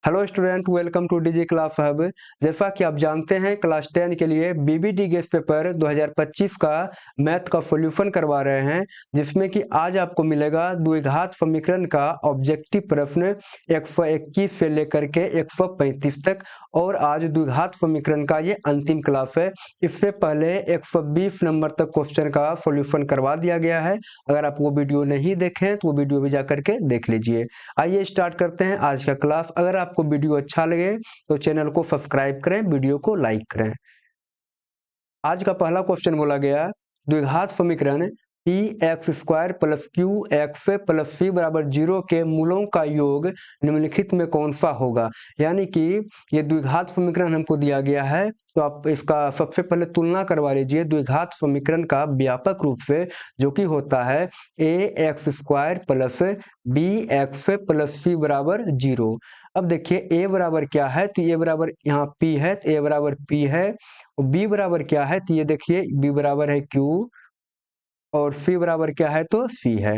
Hello student, welcome to DG class hub. जैसा कि आप जानते हैं, क्लास 10 के लिए बीबीडी गेस पेपर 2025 का मैथ का सॉल्यूशन करवा रहे हैं, जिसमें कि आज आपको मिलेगा द्विघात समीकरण का ऑब्जेक्टिव प्रश्न 121 से लेकर के 135 तक। और आज द्विघात समीकरण का ये अंतिम क्लास है। इससे पहले 120 नंबर तक क्वेश्चन का सॉल्यूशन करवा दिया गया है। अगर आप वो वीडियो नहीं देखें तो वो वीडियो भी जा करके देख लीजिए। आइए स्टार्ट करते हैं आज का क्लास। अगर आपको वीडियो अच्छा लगे तो चैनल को सब्सक्राइब करें, वीडियो को लाइक करें। आज का पहला क्वेश्चन बोला गया, द्विघात समीकरण P X square plus Q X plus C बराबर 0 के मूलों का योग निम्नलिखित में कौन सा होगा। यानी कि ये द्विघात समीकरण हमको दिया गया है, तो आप इसका सबसे पहले तुलना करवा लीजिए द्विघात समीकरण का व्यापक रूप से, जो कि होता है A X square plus B X plus C बराबर 0। अब देखिए ए बराबर क्या है, तो ए बराबर यहाँ पी है, तो ए बराबर पी है। और बी बराबर क्या है, तो ये देखिए बी बराबर है क्यू, और सी बराबर क्या है, तो सी है।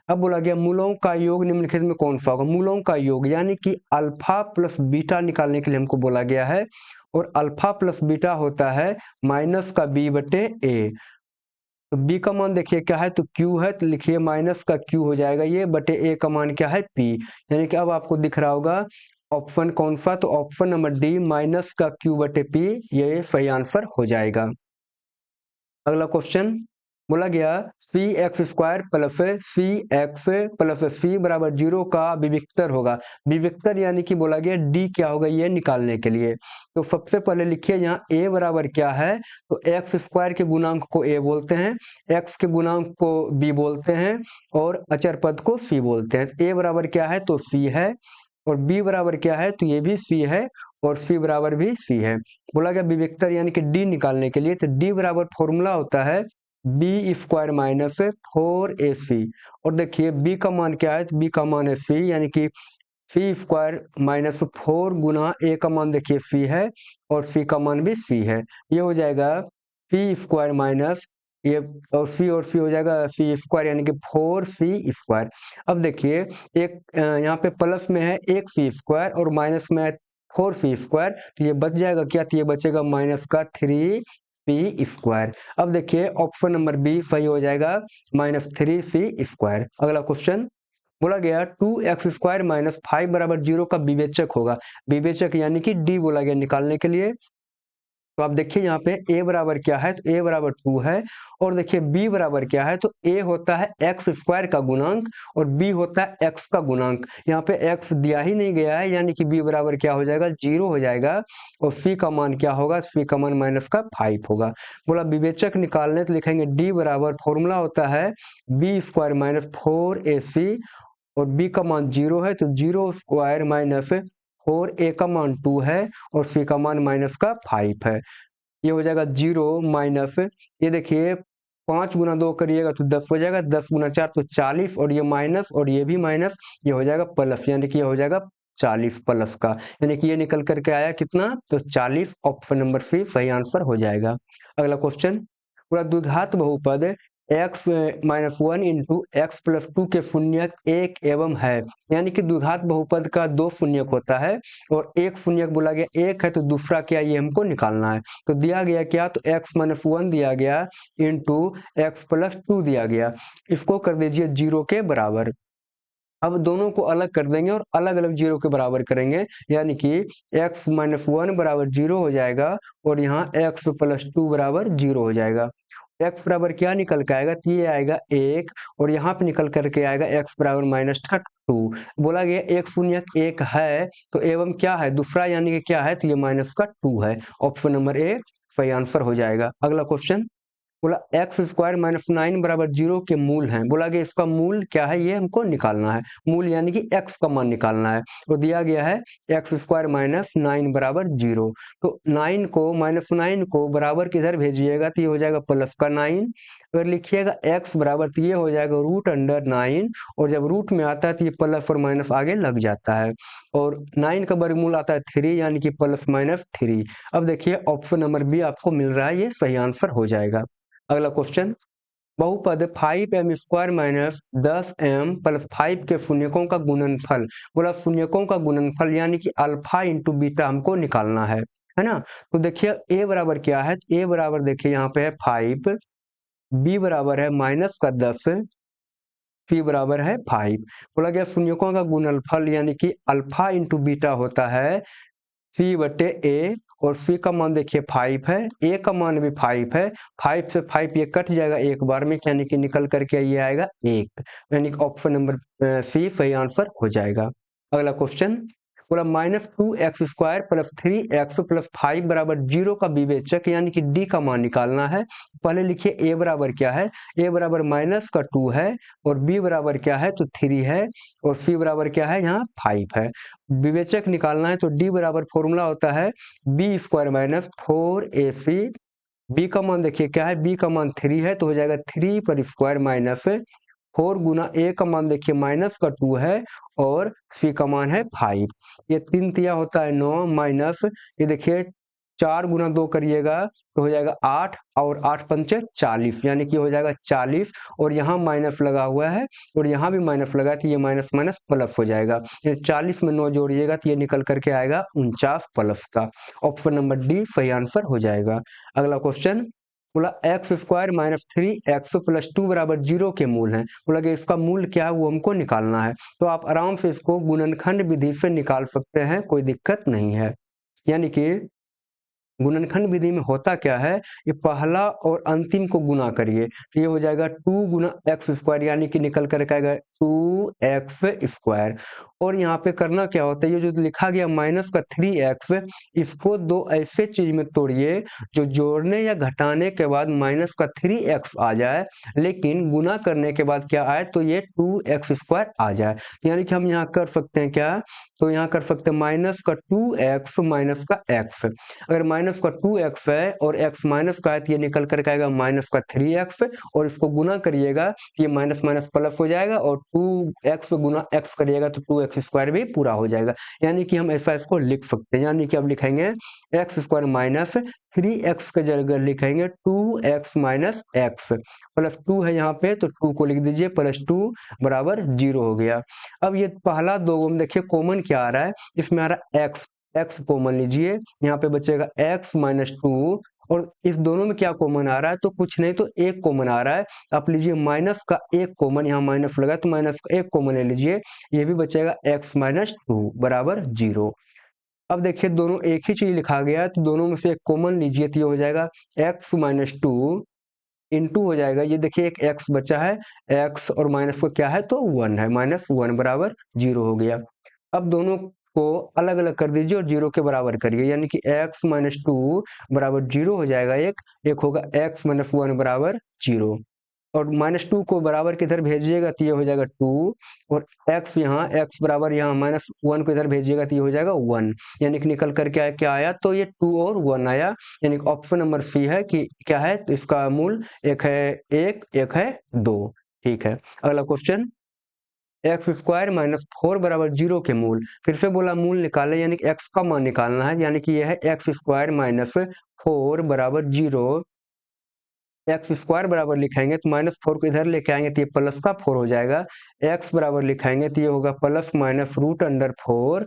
अब बोला गया मूलों का योग निम्नलिखित में कौन सा होगा। मूलों का योग यानी कि अल्फा प्लस बीटा निकालने के लिए हमको बोला गया है, और अल्फा प्लस बीटा होता है माइनस का बी बटे ए। तो बी का मान देखिए क्या है, तो क्यू है, तो लिखिए माइनस का क्यू हो जाएगा ये, बटे ए का मान क्या है, पी। यानी कि अब आपको दिख रहा होगा ऑप्शन कौन सा, तो ऑप्शन नंबर डी माइनस का क्यू बटे पी, ये सही आंसर हो जाएगा। अगला क्वेश्चन बोला गया सी एक्स स्क्वायर प्लस सी एक्स प्लस सी बराबर 0 का विविक्तर होगा। विविक्तर यानी कि बोला गया डी क्या होगा, ये निकालने के लिए। तो सबसे पहले लिखिए यहाँ ए बराबर क्या है, तो एक्स स्क्वायर के गुणांक को ए बोलते हैं, एक्स के गुणांक को बी बोलते हैं, और अचर पद को सी बोलते हैं। ए बराबर क्या है, तो सी है, और बी बराबर क्या है, तो ये भी सी है, और सी बराबर भी सी है। बोला गया विविक्तर यानी कि डी निकालने के लिए, तो डी बराबर फॉर्मूला होता है बी स्क्वायर माइनस 4ac। और देखिए बी का मान क्या है, तो बी का मान है सी, यानी कि सी स्क्वायर माइनस 4 गुना ए का मान देखिए सी है, और सी का मान भी सी है। ये हो जाएगा सी स्क्वायर माइनस ये, और सी हो जाएगा सी स्क्वायर, यानी कि 4c स्क्वायर। अब देखिए एक यहाँ पे प्लस में है एक सी स्क्वायर, और माइनस में है 4c स्क्वायर, तो ये बच जाएगा क्या, तो ये बचेगा माइनस का 3c स्क्वायर। अब देखिए ऑप्शन नंबर बी सही हो जाएगा, माइनस 3c स्क्वायर। अगला क्वेश्चन बोला गया 2x² माइनस 5 बराबर 0 का विवेचक होगा। विवेचक यानी कि डी बोला गया निकालने के लिए। तो आप देखिए यहाँ पे a बराबर क्या है, तो a बराबर 2 है, और देखिए b बराबर क्या है, तो a होता है x² का गुणांक, और b होता है x का गुणांक। यहाँ पे x दिया ही नहीं गया है, यानी कि b बराबर क्या हो जाएगा, 0 हो जाएगा। और c का मान क्या होगा, c का मान माइनस का 5 होगा। बोला विवेचक निकालने, तो लिखेंगे d बराबर फॉर्मूला होता है b² माइनस 4ac, और b का मान 0 है, तो 0² माइनस 4a का मान 2 है, और c का मान माइनस का 5 है। ये हो जाएगा 0 माइनस, ये देखिए 5 गुना 2 करिएगा तो 10 हो जाएगा, 10 गुना 4 तो 40, और ये माइनस और ये भी माइनस, ये हो जाएगा प्लस, यानी कि ये हो जाएगा 40 प्लस का, यानी कि ये निकल करके आया कितना, तो 40। ऑप्शन नंबर सी सही आंसर हो जाएगा। अगला क्वेश्चन पूरा द्विघात बहुपद x minus 1 into x plus 2 के शून्यक एक एवं है। यानी कि द्विघात बहुपद का दो शून्यक होता है, और एक शून्यक बोला गया एक है, तो दूसरा क्या, ये हमको निकालना है। तो दिया गया क्या, तो x माइनस 1 दिया गया इंटू एक्स प्लस 2 दिया गया, इसको कर दीजिए 0 के बराबर। अब दोनों को अलग कर देंगे और अलग अलग 0 के बराबर करेंगे, यानी कि x माइनस 1 बराबर 0 हो जाएगा, और यहाँ x प्लस 2 बराबर 0 हो जाएगा। x बराबर क्या निकल के आएगा, तो ये आएगा 1, और यहाँ पे निकल करके आएगा x बराबर माइनस का 2। बोला गया एक शून्य एक है, तो एवं क्या है दूसरा, यानी कि क्या है, तो ये माइनस का 2 है। ऑप्शन नंबर ए सही आंसर हो जाएगा। अगला क्वेश्चन बोला x² माइनस 9 बराबर 0 के मूल हैं। बोला गया इसका मूल क्या है, ये हमको निकालना है। मूल यानी कि x का मान निकालना है, तो दिया गया है x² माइनस 9 बराबर 0। तो 9 को माइनस 9 को बराबर किधर भेजिएगा, तो ये हो जाएगा प्लस का 9। अगर लिखिएगा x बराबर, तो ये हो जाएगा रूट अंडर 9, और जब रूट में आता है तो ये प्लस और माइनस आगे लग जाता है, और 9 का वर्गमूल आता है 3, यानी कि प्लस माइनस 3। अब देखिए ऑप्शन नंबर बी आपको मिल रहा है, ये सही आंसर हो जाएगा। अगला क्वेश्चन बहुपद 5m² माइनस 10m प्लस 5 के शून्यकों का गुणनफल। बोला शून्यकों का गुणनफल यानी कि अल्फा इंटू बीटा हमको निकालना है ना। तो देखिए a बराबर क्या है, a बराबर देखिए यहाँ पे है 5, b बराबर है माइनस का 10, c बराबर है 5। बोला गया शून्यकों का गुणनफल यानी कि अल्फा इंटू बीटा होता है c बटे a, और c का मान देखिए 5 है, a का मान भी 5 है, 5 से 5 ये कट जाएगा एक बार में, यानी कि निकल करके ये आएगा 1, यानी कि ऑप्शन नंबर सी सही आंसर हो जाएगा। अगला क्वेश्चन बोला -2x² प्लस 3x प्लस 5 बराबर 0 का विवेचक यानी कि d का मान निकालना है। पहले लिखिए a बराबर क्या है, a बराबर माइनस का 2 है, और b बराबर क्या है तो 3 है, और c बराबर क्या है यहाँ 5 है। विवेचक निकालना है तो d बराबर फॉर्मूला होता है b² माइनस 4ac। b का मान देखिए क्या है, b का मान 3 है तो हो जाएगा 3 पर स्क्वायर माइनस 4 गुना a का मान देखिए माइनस का 2 है, और c का मान है 5। ये 3 तिया होता है 9 माइनस, ये देखिए 4 गुना 2 करिएगा तो हो जाएगा 8, और 8 पंचे 40, यानी कि हो जाएगा 40, और यहाँ माइनस लगा हुआ है और यहाँ भी माइनस लगा है तो ये माइनस माइनस प्लस हो जाएगा। 40 में 9 जोड़िएगा तो ये निकल करके आएगा 49 प्लस का। ऑप्शन नंबर डी सही आंसर हो जाएगा। अगला क्वेश्चन बोला x² माइनस 3x प्लस 2 बराबर 0 के मूल हैं। बोला कि इसका मूल क्या है वो हमको निकालना है। तो आप आराम से इसको गुणनखंड विधि से निकाल सकते हैं, कोई दिक्कत नहीं है। यानी कि गुणनखंड विधि में होता क्या है, ये पहला और अंतिम को गुना करिए तो ये हो जाएगा 2 गुना x², यानी कि निकल कर आएगा 2x²। और यहाँ पे करना क्या होता है, ये जो लिखा गया माइनस का 3x, इसको दो ऐसे चीज में तोड़िए जो जोड़ने या घटाने के बाद माइनस का 3x आ जाए, लेकिन गुना करने के बाद क्या आए तो ये 2x² आ जाए। यानी कि हम यहाँ कर सकते हैं क्या, तो यहाँ कर सकते हैं माइनस का 2x माइनस का x। अगर माइनस का 2x है और x माइनस का है तो ये निकल कर आएगा माइनस का 3x, और इसको गुना करिएगा तो ये माइनस माइनस प्लस हो जाएगा, और 2x गुना x करिएगा तो 2x² भी पूरा हो जाएगा। यानी कि हम ऐसा इसको लिख सकते हैं, यानी कि अब लिखेंगे x² माइनस 3x के जगह लिखेंगे 2x माइनस x, प्लस 2 है यहाँ पे तो 2 को लिख दीजिए, प्लस 2 बराबर 0 हो गया। अब ये पहला दो में देखिए कॉमन क्या आ रहा है, इसमें आ रहा है x कॉमन लीजिए, यहाँ पे बचेगा x माइनस 2, और इस दोनों में क्या कॉमन आ रहा है तो कुछ नहीं तो एक कॉमन आ रहा है। आप लीजिए माइनस का एक कॉमन, यहाँ माइनस लगा तो माइनस का एक कॉमन ले लीजिए, ये भी बचेगा x माइनस 2 बराबर 0। अब देखिए दोनों एक ही चीज लिखा गया है तो दोनों में से एक कॉमन लीजिए तो ये हो जाएगा x माइनस 2 इंटू हो जाएगा, ये देखिए एक x बचा है, x और माइनस को क्या है तो 1 है, माइनस 1 बराबर 0 हो गया। अब दोनों को अलग अलग कर दीजिए और 0 के बराबर करिए, यानी कि x माइनस 2 बराबर 0 हो जाएगा, एक होगा x माइनस 1 बराबर 0, और माइनस 2 को बराबर किधर भेजिएगा तो ये हो जाएगा 2, और x बराबर यहाँ माइनस 1 को इधर भेजिएगा तो ये हो जाएगा 1, यानी कि निकल करके आया क्या आया तो ये 2 और 1 आया, यानी कि ऑप्शन नंबर सी है कि क्या है तो इसका मूल एक है 1, एक है 2। ठीक है, अगला क्वेश्चन x² माइनस 4 बराबर 0 के मूल। फिर से बोला मूल निकाले, यानी कि x का मान निकालना है, यानी कि यह है x² माइनस 4 बराबर 0। x² बराबर लिखेंगे तो माइनस 4 को इधर लेके आएंगे तो ये प्लस का 4 हो जाएगा, x बराबर लिखेंगे तो ये होगा प्लस माइनस रूट अंडर 4,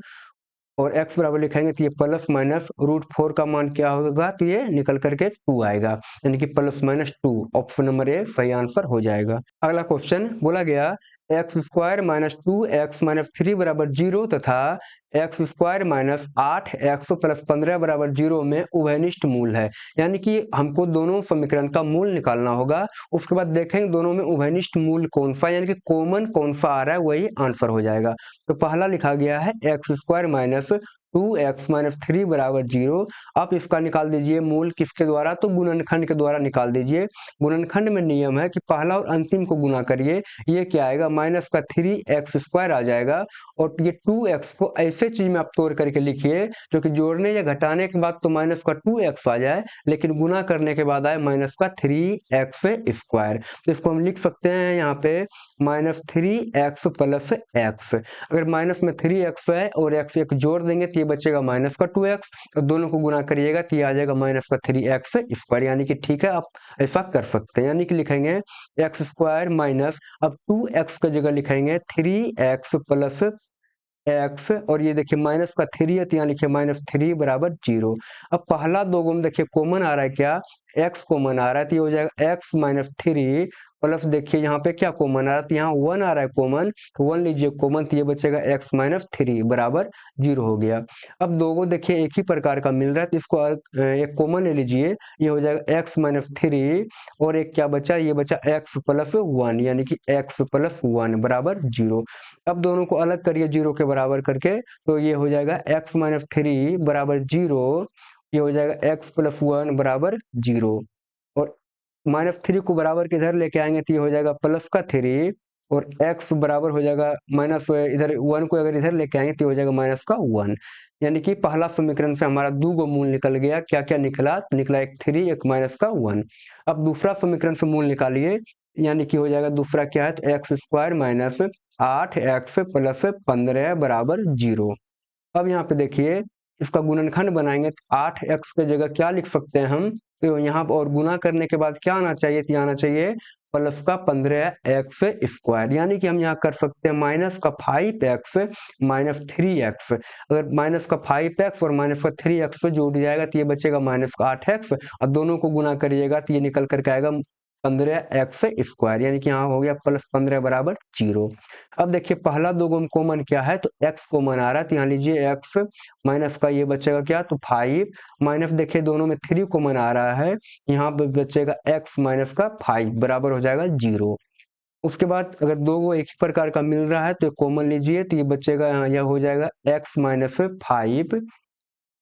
और x बराबर लिखेंगे तो ये प्लस माइनस रूट 4 का मान क्या होगा तो ये निकल करके 2 आएगा, यानी कि plus minus 2, option number A सही आंसर हो जाएगा। अगला क्वेश्चन बोला गया x² माइनस 2x माइनस 3 बराबर 0 तथा x² माइनस 8x प्लस 15 बराबर 0 में उभयनिष्ठ मूल है। यानी कि हमको दोनों समीकरण का मूल निकालना होगा, उसके बाद देखेंगे दोनों में उभयनिष्ठ मूल कौन सा, यानी कि कॉमन कौन सा आ रहा है वही आंसर हो जाएगा। तो पहला लिखा गया है x² माइनस 2x माइनस 3 बराबर 0। आप इसका निकाल दीजिए मूल किसके द्वारा तो गुणनखंड के द्वारा निकाल दीजिए। गुणनखंड में नियम है कि पहला और अंतिम को गुना करिए, ये क्या आएगा माइनस का 3x² आ जाएगा, और ये 2x को ऐसे चीज में आप तोड़ करके लिखिए जो कि जोड़ने या घटाने के बाद तो माइनस का 2x आ जाए, लेकिन गुना करने के बाद आए माइनस का 3x²। तो इसको हम लिख सकते हैं यहाँ पे माइनस 3x प्लस x। अगर माइनस में 3x है और x एक जोड़ देंगे तो ये ये बचेगा माइनस का 2x, और दोनों को गुना करिएगा तो ये आ जाएगा माइनस का 3x स्क्वायर, यानी कि ठीक है आप ऐसा कर सकते हैं, यानी कि लिखेंगे एक्स स्क्वायर माइनस, अब 2x की जगह लिखेंगे 3x प्लस एक्स, और ये देखिए माइनस का 3 है तो यहाँ लिखिए माइनस 3 बराबर 0। अब पहला दो गुण देखिए कॉमन आ रहा है, क्या x कॉमन आ रहा है तो ये हो जाएगा x माइनस 3 प्लस देखिए यहाँ पे क्या कॉमन आ रहा है तो यहाँ 1 आ रहा है कॉमन, तो 1 लीजिए कॉमन तो ये बचेगा x माइनस 3 बराबर 0 हो गया। अब दोगो देखिए एक ही प्रकार का मिल रहा है तो इसको एक कॉमन ले लीजिए, ये हो जाएगा x माइनस 3 और एक क्या बचा, ये बचा x प्लस 1, यानी कि x प्लस 1 बराबर 0। अब दोनों को अलग करिए 0 के बराबर करके, तो ये हो जाएगा x माइनस 3 बराबर 0, ये हो जाएगा x प्लस 1 बराबर 0, और माइनस 3 को बराबर के इधर लेके आएंगे तो ये हो जाएगा प्लस का 3, और x बराबर हो जाएगा माइनस, इधर 1 को अगर इधर लेके आएंगे तो हो जाएगा माइनस का 1, यानी कि पहला समीकरण से हमारा दो गो मूल निकल गया। क्या क्या निकला, निकला एक 3 एक माइनस का 1। अब दूसरा समीकरण से मूल निकालिए, यानी कि हो जाएगा दूसरा क्या है तो x square minus 8x plus 15 बराबर 0। अब यहाँ पे देखिए इसका गुणनखंड बनाएंगे तो 8x की जगह क्या लिख सकते हैं हम, तो यहाँ और गुना करने के बाद क्या आना चाहिए, तो आना चाहिए प्लस का 15x स्क्वायर, यानी कि हम यहाँ कर सकते हैं माइनस का 5x माइनस 3x। अगर माइनस का 5x और माइनस का 3x जोड़ जाएगा तो ये बचेगा माइनस का 8x, और दोनों को गुना करिएगा तो ये निकल करके आएगा 15x स्क्वायर, यानी कि यहाँ हो गया प्लस 15 बराबर 0। अब देखिए पहला दो गुण कॉमन क्या है तो x कॉमन आ रहा है तो यहाँ लीजिए x माइनस का ये बचेगा क्या तो 5 माइनस देखिए दोनों में 3 कॉमन आ रहा है, यहाँ पे बचेगा x माइनस का 5 बराबर हो जाएगा 0। उसके बाद अगर दो गो एक ही प्रकार का मिल रहा है तो कॉमन लीजिए तो ये बचेगा यहाँ, यह हो जाएगा x माइनस 5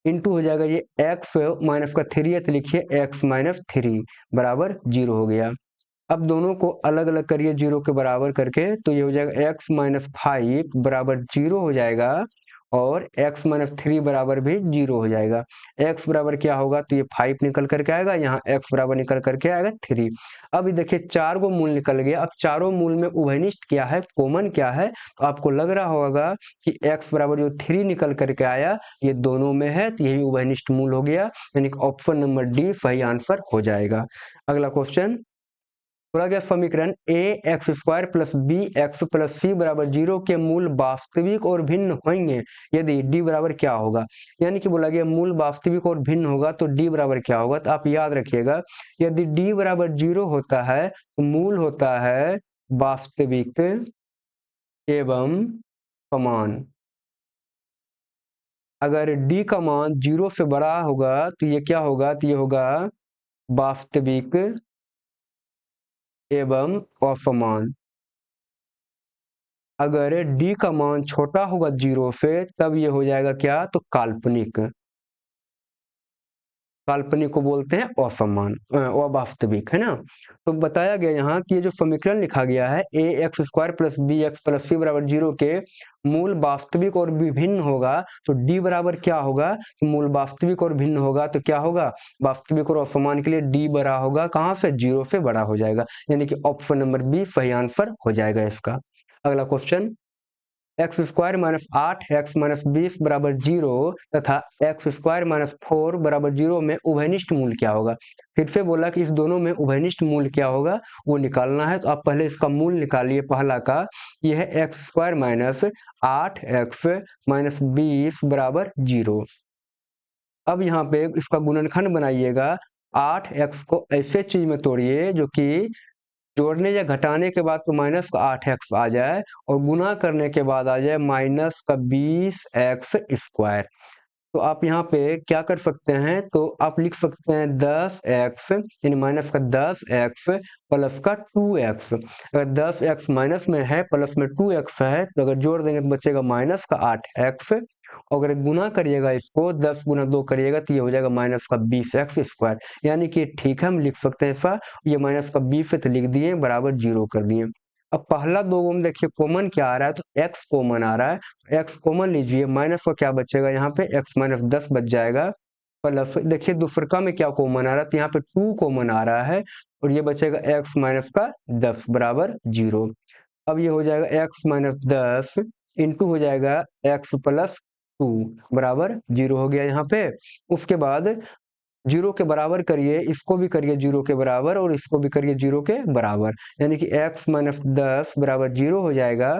इंटू हो जाएगा ये x माइनस का 3 है तो लिखिए x माइनस 3 बराबर 0 हो गया। अब दोनों को अलग अलग करिए 0 के बराबर करके, तो ये हो जाएगा x माइनस 5 बराबर 0 हो जाएगा, और x माइनस 3 बराबर भी 0 हो जाएगा। x बराबर क्या होगा तो ये 5 निकल करके आएगा, यहाँ x बराबर निकल करके आएगा 3। अब देखिए चार गो मूल निकल गया। अब चारों मूल में उभयनिष्ठ क्या है, कॉमन क्या है, तो आपको लग रहा होगा कि x बराबर जो 3 निकल करके आया ये दोनों में है, तो यही उभयनिष्ठ मूल हो गया, यानी कि ऑप्शन नंबर डी सही आंसर हो जाएगा। अगला क्वेश्चन बोला गया समीकरण A X square plus B X plus C बराबर 0 के मूल वास्तविक और भिन्न होंगे यदि डी बराबर क्या होगा, यानी कि बोला गया मूल वास्तविक और भिन्न होगा तो डी बराबर क्या होगा। तो आप याद रखिएगा यदि डी बराबर 0 होता है तो मूल होता है वास्तविक एवं समान। अगर डी का मान 0 से बड़ा होगा तो ये क्या होगा, तो ये होगा वास्तविक एवं असमान। अगर d का मान छोटा होगा 0 से तब ये हो जाएगा क्या तो काल्पनिक। काल्पनिक को बोलते हैं असमान, अवास्तविक, है ना। तो बताया गया यहाँ कि ये जो समीकरण लिखा गया है A X square plus B X plus C बराबर 0 के मूल वास्तविक और विभिन्न होगा तो डी बराबर क्या होगा, तो मूल वास्तविक और भिन्न होगा तो क्या होगा, वास्तविक और असमान के लिए डी बड़ा होगा कहाँ से, 0 से बड़ा हो जाएगा, यानी कि ऑप्शन नंबर बी सही आंसर हो जाएगा इसका। अगला question x square minus 8 x minus 20 बराबर 0 तथा एक्स स्क्वायर माइनस 4 बराबर 0 में उभयनिष्ठ मूल क्या होगा। फिर से बोला कि इस दोनों में उभयनिष्ठ मूल क्या होगा वो निकालना है, तो आप पहले इसका मूल निकालिए। पहला का यह है x square minus 8 x minus 20 बराबर 0। अब यहाँ पे इसका गुणनखंड बनाइएगा, 8x को ऐसे चीज में तोड़िए जो कि जोड़ने या घटाने के बाद तो माइनस का 8x आ जाए और गुना करने के बाद आ जाए माइनस का 20x स्क्वायर। तो आप यहाँ पे क्या कर सकते हैं, तो आप लिख सकते हैं 10x यानी माइनस का 10x प्लस का 2x। अगर 10x माइनस में है प्लस में 2x है तो अगर जोड़ देंगे तो बचेगा माइनस का 8x, और अगर गुना करिएगा इसको 10 गुना 2 करिएगा तो ये हो जाएगा माइनस का 20x स्क्वायर, यानी कि ठीक है हम लिख सकते हैं ऐसा। ये माइनस का 20 तो लिख दिए बराबर 0 कर दिए। अब पहला दो में देखिए कॉमन क्या आ रहा है, तो x कॉमन आ रहा है, x कॉमन लीजिए, माइनस का क्या बचेगा यहाँ पे x माइनस 10 बच जाएगा, प्लस देखिए दूसरका में क्या कॉमन आ रहा है, तो यहाँ पे 2 कॉमन आ रहा है और ये बचेगा x माइनस का 10 बराबर 0। अब ये हो जाएगा x माइनस 10 इंटू हो जाएगा x प्लस 2 बराबर 0 हो गया यहाँ पे। उसके बाद 0 के बराबर करिए, इसको भी करिए 0 के बराबर और इसको भी करिए 0 के बराबर, यानी कि x माइनस 10 बराबर 0 हो जाएगा,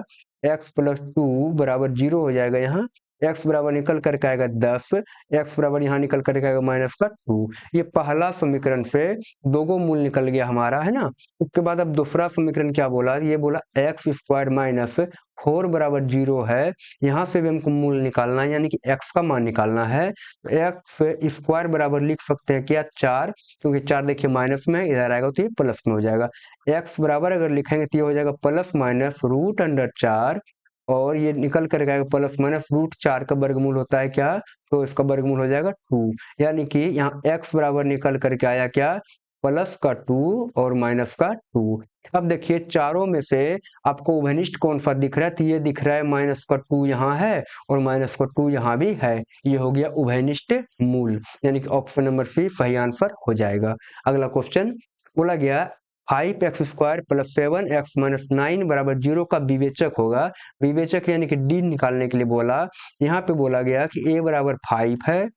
x प्लस 2 बराबर 0 हो जाएगा। यहाँ x बराबर निकल करके आएगा 10, x बराबर यहाँ निकल करके आएगा माइनस का 2। ये पहला समीकरण से दो गो मूल निकल गया हमारा, है ना। उसके बाद अब दूसरा समीकरण क्या बोला, ये बोला एक्स स्क्वायर माइनस 4 बराबर 0 है। यहाँ से भी हमको मूल निकालना है, यानी कि x का मान निकालना है। एक्स स्क्वायर बराबर लिख सकते हैं क्या 4, क्योंकि 4 देखिए माइनस में, इधर आएगा तो ये प्लस में हो जाएगा। x बराबर अगर लिखेंगे तो ये हो जाएगा प्लस माइनस रूट अंडर 4, और ये निकल कर आएगा प्लस माइनस रूट 4 का वर्गमूल होता है क्या, तो इसका वर्गमूल हो जाएगा 2, यानी कि यहाँ x बराबर निकल करके आया क्या, प्लस का 2 और माइनस का 2। अब देखिए चारों में से आपको उभयनिष्ठ कौन सा दिख रहा है, तो ये दिख रहा है माइनस का 2 यहाँ है और माइनस का 2 यहाँ भी है, ये हो गया उभयनिष्ठ मूल, यानी कि ऑप्शन नंबर सी सही आंसर हो जाएगा। अगला क्वेश्चन बोला गया 5x square plus 7x minus 9 बराबर 0 का विवेचक होगा। विवेचक यानी कि डी निकालने के लिए बोला। यहाँ पे बोला गया कि a बराबर 5 है,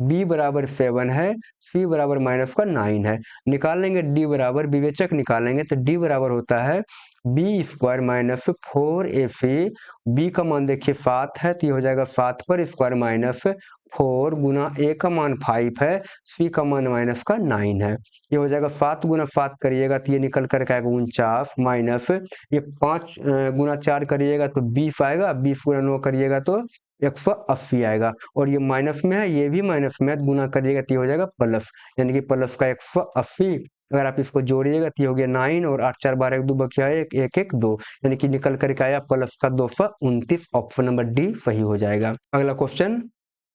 b बराबर 7 है, c बराबर माइनस का 9 है। निकाल लेंगे d बराबर, विवेचक निकालेंगे तो d बराबर होता है B square minus 4ac। b का मान देखिए 7 है तो ये हो जाएगा 7 पर स्क्वायर माइनस 4 गुना a का मान 5 है, c का मान माइनस का 9 है। ये हो जाएगा 7 गुना 7 करिएगा तो ये निकल करके आएगा 49 माइनस ये 5 गुना 4 करिएगा तो 20 आएगा, 20 गुना 9 करिएगा तो 180 आएगा, और ये माइनस में है, ये भी माइनस में है, गुना करिएगा तो ये हो जाएगा प्लस, यानी कि प्लस का 180। अगर आप इसको जोड़िएगा तो ये हो गया 9 और 8 4 12 1 2 बचा है 1 1 1 2, यानी कि निकल करके आया प्लस का 229। ऑप्शन नंबर डी सही हो जाएगा। अगला क्वेश्चन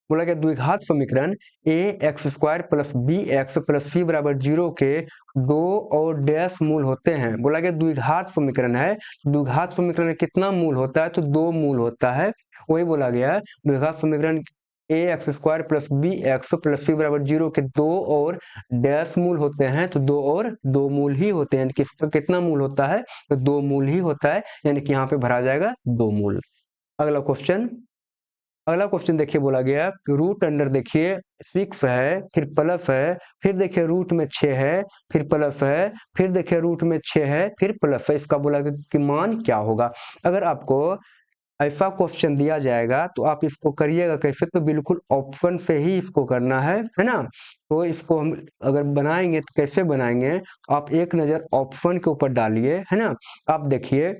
बोला गया द्विघात समीकरण A X square plus B X plus C बराबर 0 के दो और डैश मूल होते हैं। बोला गया द्विघात समीकरण है, द्विघात समीकरण में कितना मूल होता है, तो 2 मूल होता है। वही बोला गया द्विघात समीकरण A X square plus B X plus C बराबर 0 के 2 और डैश मूल होते हैं, तो 2 और 2 मूल ही होते हैं। किसका कितना मूल होता है, तो 2 मूल ही होता है, यानी कि यहाँ पे भरा जाएगा 2 मूल। अगला क्वेश्चन देखिए बोला गया रूट अंडर देखिए 6 है, फिर प्लस है, फिर देखिए रूट में 6 है, फिर प्लस है, फिर देखिए रूट में 6 है, फिर प्लस है। इसका बोला गया कि मान क्या होगा। अगर आपको ऐसा क्वेश्चन दिया जाएगा तो आप इसको करिएगा कैसे, तो बिल्कुल ऑप्शन से ही इसको करना है ना। तो इसको हम अगर बनाएंगे तो कैसे बनाएंगे, आप एक नजर ऑप्शन के ऊपर डालिए, है ना। आप देखिए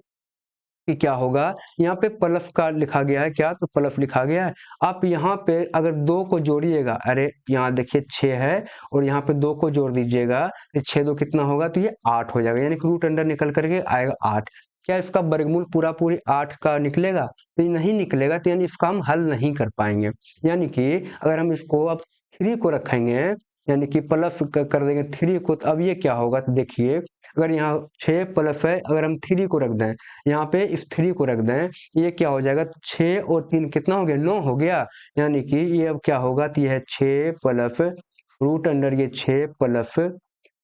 कि क्या होगा, यहाँ पे प्लस का लिखा गया है क्या, तो प्लस लिखा गया है। आप यहाँ पे अगर 2 को जोड़िएगा, अरे यहाँ देखिए 6 है और यहाँ पे 2 को जोड़ दीजिएगा तो 6 2 कितना होगा, तो ये 8 हो जाएगा, यानी कि रूट अंडर निकल करके आएगा 8। क्या इसका वर्गमूल पूरा पूरी 8 का निकलेगा, तो ये नहीं निकलेगा, तो यानी इसका हम हल नहीं कर पाएंगे। यानी कि अगर हम इसको अब 3 को रखेंगे, यानी कि प्लस कर देंगे 3 को, तो अब ये क्या होगा, तो देखिए अगर यहाँ 6 प्लस है, अगर हम 3 को रख दें, यहाँ पे इस 3 को रख दें, ये क्या हो जाएगा, 6 और 3 कितना हो गया, 9 हो गया। यानी कि ये अब क्या होगा, तो ये है 6 प्लस रूट अंडर ये 6 प्लस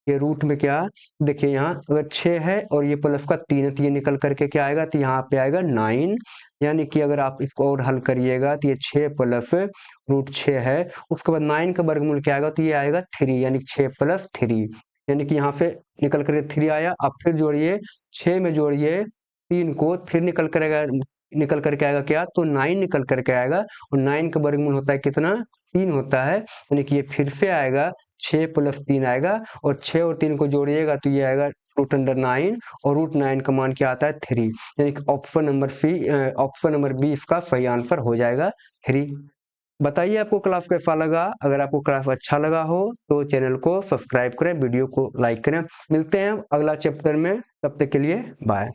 ये रूट में क्या, देखिए यहाँ अगर 6 है और ये प्लस का 3 है तो ये निकल करके क्या आएगा, तो यहाँ पे आएगा 9। यानी कि अगर आप इसको और हल करिएगा तो ये 6 प्लस रूट 6 है, उसके बाद 9 का वर्गमूल क्या आएगा, तो ये आएगा 3, यानी 6 प्लस 3, यानी कि यहाँ पे निकल करके 3 आया। अब फिर जोड़िए 6 में जोड़िए 3 को, फिर निकल करके आएगा क्या, तो 9 निकल करके आएगा, और 9 का वर्गमूल होता है कितना, 3 होता है, यानी कि ये फिर से आएगा 6 प्लस 3 आएगा, और 6 और 3 को जोड़िएगा तो ये आएगा रूट अंडर 9, और रूट 9 का मान क्या आता है 3, यानी कि ऑप्शन नंबर बी इसका सही आंसर हो जाएगा 3। बताइए आपको क्लास कैसा लगा। अगर आपको क्लास अच्छा लगा हो तो चैनल को सब्सक्राइब करें, वीडियो को लाइक करें। मिलते हैं अगला चैप्टर में, तब तक के लिए बाय।